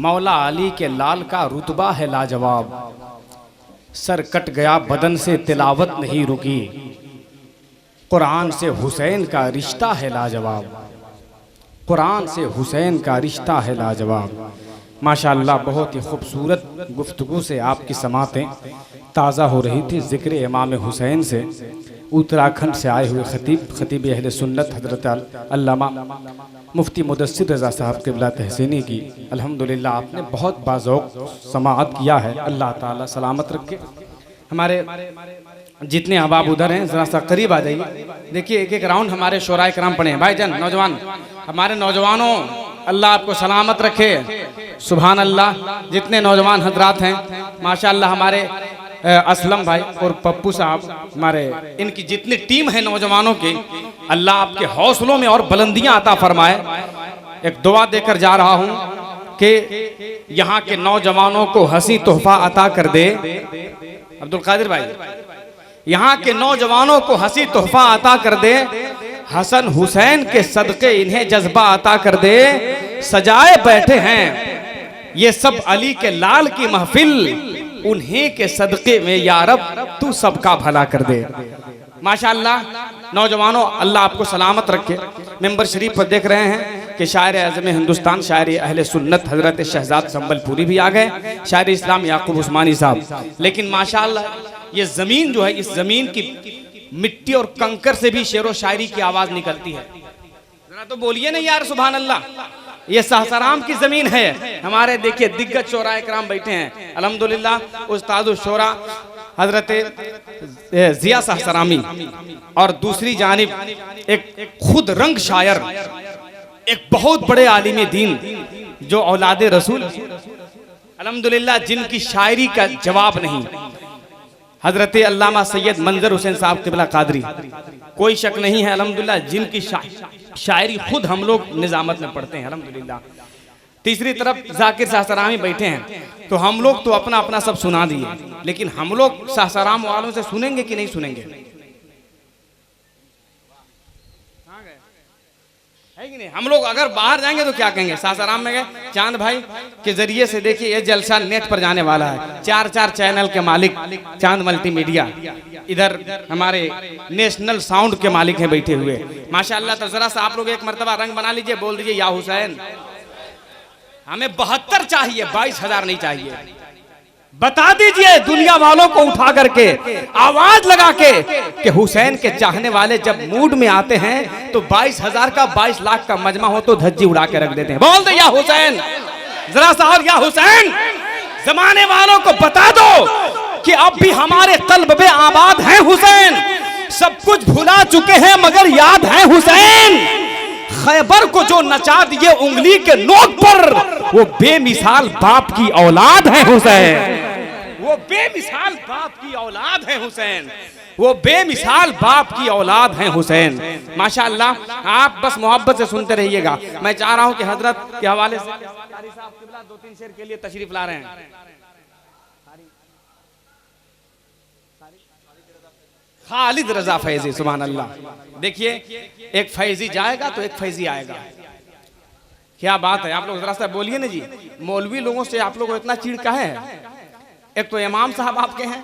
मौला अली के लाल का रुतबा है लाजवाब, सर कट गया बदन से तिलावत नहीं रुकी, कुरान से हुसैन का रिश्ता है लाजवाब, कुरान से हुसैन का रिश्ता है लाजवाब। माशाअल्लाह बहुत ही खूबसूरत गुफ्तगू से आपकी समातें ताज़ा हो रही थी। ज़िक्र इमाम हुसैन से उत्तराखंड से आए हुए खतीब अहले सुन्नत हज़रत अल्लामा मुफ्ती मुदस्सिर रज़ा साहब क़िबला तहसीनी की अल्हम्दुलिल्लाह आपने बहुत बाज़ौक़ समाअत किया है। अल्लाह ताला सलामत रखे। हमारे जितने अहबाब उधर हैं ज़रा सा करीब आ जाइए। देखिए एक एक राउंड हमारे शोराए कराम पढ़े हैं। भाईजान नौजवान, हमारे नौजवानों अल्लाह आपको सलामत रखे। सुभान अल्लाह। जितने नौजवान हजरात हैं माशाअल्लाह, हमारे असलम भाई और पप्पू साहब, हमारे इनकी जितनी टीम है नौजवानों की, अल्लाह आपके हौसलों में और बुलंदियां अता फरमाए। एक दुआ देकर जा रहा हूं कि यहाँ के नौजवानों को हंसी तोहफा अता कर दे। अब्दुल कादिर भाई, यहाँ के नौजवानों को हंसी तोहफा अता कर दे, हसन हुसैन के सदके इन्हें जज्बा अता कर दे। सजाए बैठे हैं ये सब अली के लाल की महफिल, उन्हीं के सदके में या रब तू सबका भला कर दे। माशाअल्लाह नौजवानों अल्लाह आपको सलामत रखे। मेंबर शरीफ पर देख रहे हैं कि शायर आज़म हिंदुस्तान, शायर अहले सुन्नत हजरत शहजाद संबलपुरी भी आ गए, शायर इस्लाम याकूब उस्मानी साहब। लेकिन माशाअल्लाह ये ज़मीन जो है, इस ज़मीन की मिट्टी और कंकर से भी शेरो शायरी की आवाज़ निकलती है। जरा तो बोलिए ना यार सुभान अल्लाह। ये सासाराम की जमीन है। हमारे देखिए दिग्गज शोरा इकराम बैठे हैं अल्हम्दुलिल्लाह। उस्ताद शोरा हजरत जिया सासारामी, और दूसरी जानिब एक खुद रंग शायर, एक बहुत बड़े आलिम दीन जो औलादे रसूल अल्हम्दुलिल्लाह, जिनकी शायरी का जवाब नहीं, हजरत अल्लामा सैयद मंजर हुसैन साहब क़िबला कादरी। कोई शक नहीं है अल्हम्दुलिल्लाह, जिनकी शायरी खुद हम लोग निजामत में पढ़ते हैं अल्हम्दुलिल्लाह। तीसरी तरफ जाकिर सासारामी बैठे हैं, तो हम लोग तो अपना अपना सब सुना दिए, लेकिन हम लोग सासाराम वालों से सुनेंगे कि नहीं सुनेंगे? है कि नहीं? हम लोग अगर बाहर जाएंगे तो क्या कहेंगे? सासाराम में गए, चांद भाई के जरिए से देखिए ये जलसा नेट पर जाने वाला है। 4 चैनल के मालिक चांद मल्टीमीडिया, इधर हमारे नेशनल साउंड के मालिक हैं बैठे हुए माशाअल्लाह। तो जरा सा आप लोग एक मर्तबा रंग बना लीजिए, बोल दीजिए या हुसैन। हमें 72 चाहिए, 22,000 नहीं चाहिए। बता दीजिए दुनिया वालों को उठा करके, आवाज लगा के कि हुसैन के चाहने वाले जब मूड में आते हैं तो 22,000 का 22 लाख का मजमा हो तो धज्जी उड़ा के रख देते हैं। बोल दे या हुसैन, जरा सा और या हुसैन। जमाने वालों को बता दो कि अब भी हमारे कल्ब में आबाद है हुसैन। सब कुछ भुला चुके हैं मगर याद है हुसैन। खैबर को जो नचा दिए उंगली के नोक पर, वो बेमिसाल बाप की औलाद है हुसैन। वो बेमिसाल बाप की औलाद है हुसैन। वो बेमिसाल बाप की औलाद है हुसैन। माशाअल्लाह आप बस मोहब्बत से सुनते रहिएगा। मैं चाह रहा हूं कि हजरत के हवाले से 2-3 शेर के लिए तशरीफ ला रहे हैं। खालिद रजा फैजी, सुभान अल्लाह। देखिए एक फैजी जाएगा तो एक फैजी आएगा। क्या बात है, आप लोग जरा सा बोलिए ना जी। मौलवी लोगों से आप लोगों को इतना चीड़ का है? एक तो इमाम साहब आपके हैं,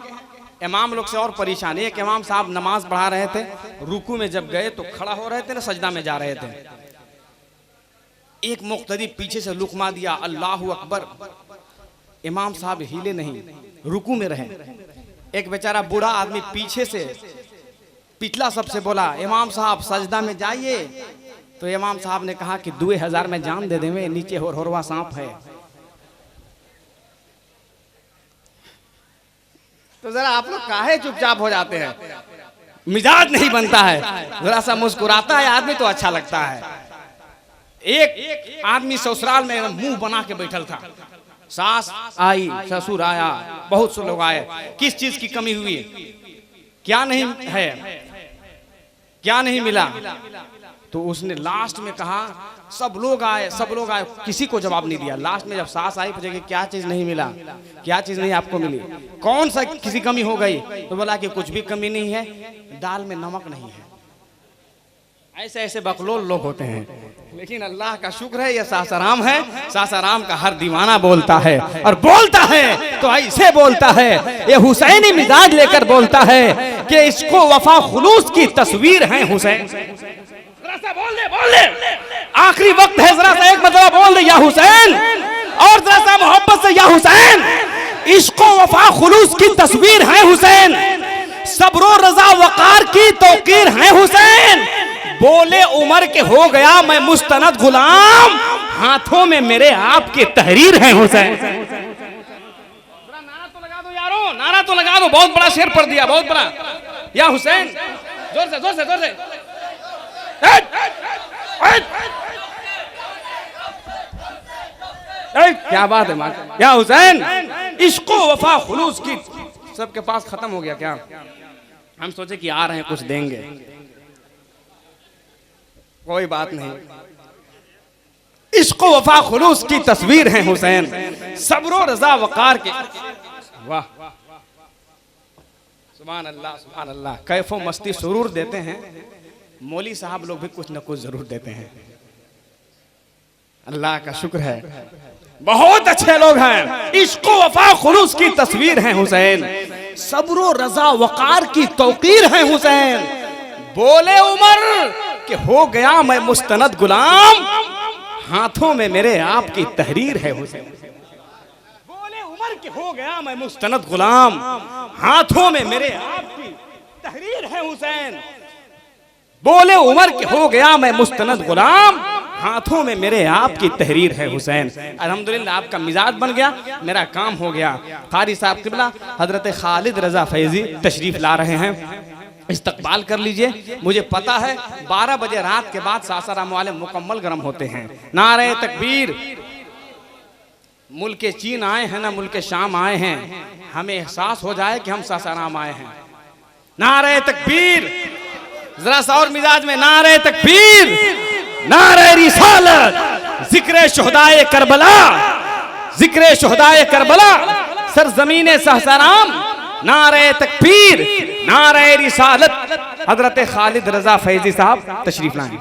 इमाम लोग से और परेशानी है कि इमाम साहब नमाज पढ़ा रहे थे, रुकू में जब गए तो खड़ा हो रहे थे ना, सजदा में जा रहे थे। एक मुक्तदी पीछे से लुकमा दिया, अल्लाहु अकबर। इमाम साहब हिले नहीं, रुकू में रहे। एक बेचारा बूढ़ा आदमी पीछे से पिछला सबसे बोला, इमाम साहब सजदा में जाइए। तो इमाम साहब ने कहा कि 2000 में जान दे देवे, नीचे होरवा सांप है। तो जरा आप लोग काहे चुपचाप हो जाते हैं? मिजाज नहीं बनता है। जरा सा मुस्कुराता है आदमी तो अच्छा लगता है। एक आदमी ससुराल में मुंह बना के बैठल था। सास आई, ससुर आया, बहुत से लोग आए। किस चीज की कमी हुई? क्या नहीं है, क्या नहीं मिला? तो उसने लास्ट में कहा सब लोग आए, सब लोग आए, किसी को जवाब नहीं दिया। लास्ट में जब सास आई पूछे कि क्या चीज नहीं मिला, क्या चीज नहीं आपको मिली, कौन सा किसी कमी हो गई? तो बोला कि कुछ भी कमी नहीं है, दाल में नमक नहीं है। ऐसे ऐसे बकलोल लोग होते हैं, लेकिन अल्लाह का शुक्र है ये सासाराम है। सासाराम का हर दीवाना बोलता है, और बोलता है तो ऐसे बोलता है, ये हुसैनी मिजाज लेकर बोलता है कि इसको वफा खुलूस की तस्वीर है हुसैन। जरा सा बोल दे आखिरी वक्त है, जरा सा एक मतलब बोल दे या हुसैन, और जरा सा मोहब्बत से या हुसैन। इसको वफा खुलूस की तस्वीर है हुसैन, सब्रो रजा वकार की तौकीर है हुसैन। बोले उमर के हो गया मैं मुस्तनद गुलाम, हाथों में मेरे आपकी तहरीर है हुसैन। नारा तो लगा दो यारो, नारा तो लगा दो, बहुत बड़ा शेर पढ़ दिया, बहुत बड़ा। या हुसैन, जोर से जोर से जोर से। क्या बात है या हुसैन। इश्को वफा खुलूस की सबके पास खत्म हो गया क्या? हम सोचे कि आ रहे हैं कुछ देंगे, कोई बात नहीं। इश्को वफा खुलूस की तस्वीर है हुसैन, सब्रो रजा वकार के। वाह सुभान अल्लाह सुभान अल्लाह। कैफो मस्ती सुरूर देते हैं, मौली साहब लोग भी कुछ न कुछ जरूर देते हैं। अल्लाह का शुक्र है, बहुत अच्छे लोग हैं। इश्को वफा खुलूस की तस्वीर है हुसैन, सब्रो रजा वकार की तौकीर है हुसैन। बोले उमर कि हो गया मैं मुस्तनद गुलाम, हाथों में मेरे आपकी तहरीर है हुसैन। बोले उमर कि हो गया मैं मुस्तनद गुलाम, हाथों में मेरे आपकी तहरीर है हुसैन। बोले उमर कि हो गया मैं मुस्तनद गुलाम, हाथों में मेरे आपकी तहरीर है हुसैन। अल्हम्दुलिल्लाह आपका मिजाज बन गया, मेरा काम हो गया। कारी साहब किबला हजरत खालिद रजा फैजी तशरीफ ला रहे हैं, इस्तकबाल कर लीजिए। मुझे पता है 12 बजे रात के बाद सासाराम वाले मुकम्मल गर्म होते हैं। नारे तकबीर। मुल्क चीन आए हैं ना मुल्क शाम आए हैं, हमें एहसास हो जाए कि हम सासाराम आए हैं। नारे तकबीर। जरा सा और मिजाज में नारे तकबीर, नारे रिसालत, जिक्र शुहदाए करबला, जिक्र शुहदाए करबला, सरजमीन सासाराम। नारे तकबीर, नारे रिसालत। हजरत खालिद रजा फैजी साहब तशरीफ लाएं।